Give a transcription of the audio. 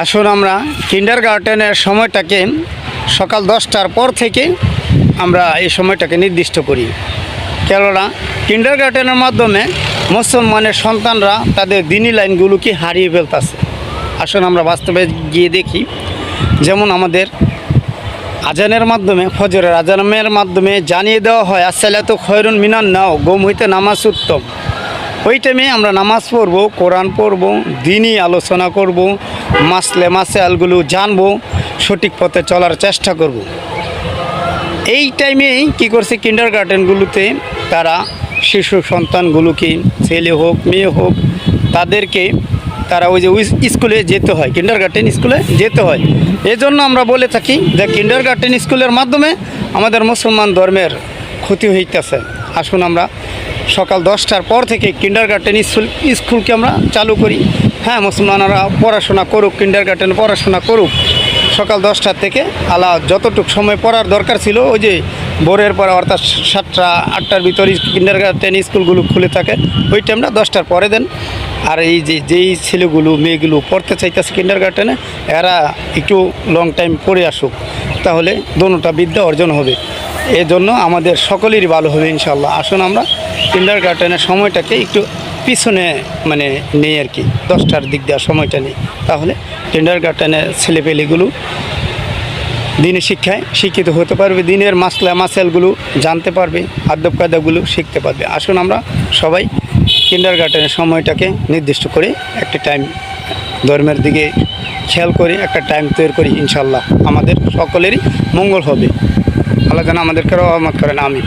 আসুন আমরা কিন্ডারগার্টেনের সময়টাকে সকাল 10টার পর থেকে আমরা এই সময়টাকে নির্দিষ্ট করি। কেননা কিন্ডারগার্টেনের মাধ্যমে মুসলমানের সন্তানরা তাদের দিনী লাইনগুলোকে হারিয়ে ফেলতেছে। আসুন আমরা বাস্তবে গিয়ে দেখি। যেমন আমাদের আজানের মাধ্যমে, ফজরের আজানের মাধ্যমে জানিয়ে দেওয়া হয় আসসালাতু খয়রুন মিনান নাও, ঘুম হইতে নামাজ উত্তম। ওই টাইমে আমরা নামাজ পড়ব, কোরআন পড়ব, দিনই আলোচনা করব, মাসআলাগুলো জানবো, সঠিক পথে চলার চেষ্টা করব। এই টাইমেই কী করছে কিন্ডারগার্টেনগুলোতে তারা শিশু সন্তানগুলোকে, ছেলে হোক মেয়ে হোক, তারা ওই যে স্কুলে যেতে হয়, কিন্ডারগার্টেন স্কুলে যেতে হয়। এজন্য আমরা বলে থাকি যে কিন্ডারগার্টেন স্কুলের মাধ্যমে আমাদের মুসলমান ধর্মের ক্ষতি হইতেছে। আসুন আমরা সকাল 10টার পর থেকে কিন্ডারগার্টেন স্কুলকে আমরা চালু করি। হ্যাঁ, মুসলমানরা পড়াশোনা করুক, কিন্ডারগার্টেন পড়াশোনা করুক। সকাল 10টার থেকে যতটুকু সময় পড়ার দরকার ছিল, ওই যে ভোরের পরে অর্থাৎ 7টা 8টার ভিতরে কিন্ডারগার্টেন স্কুলগুলো খুলে থাকে, ওই টাইমটা 10টার পরে দেন। আর এই যেই ছেলেগুলো মেয়েগুলো পড়তে চাইতেছে কিন্ডারগার্টেনে, এরা একটু লং টাইম পড়ে আসুক, তাহলে দোনোটা বিদ্যা অর্জন হবে। এজন্য আমাদের সকলেরই ভালো হবে ইনশাল্লাহ। আসুন আমরা কিন্ডারগার্টেনের সময়টাকে একটু পিছনে নেই আর কি, 10টার দিক দেওয়ার সময়টা নেই, তাহলে কিন্ডারগার্টেনের ছেলেপেলেগুলো দিনের শিক্ষায় শিক্ষিত হতে পারবে, দিনের মাসাইলগুলো জানতে পারবে, আদব কায়দাগুলো শিখতে পারবে। আসুন আমরা সবাই কিন্ডারগার্টেনের সময়টাকে নির্দিষ্ট করে একটা টাইম ধর্মের দিকে খেয়াল করে একটা টাইম তৈরি করি, ইনশাল্লাহ আমাদের সকলেরই মঙ্গল হবে। আল্লাহ যেন আমাদেরকে রহমত করেন, আমিন।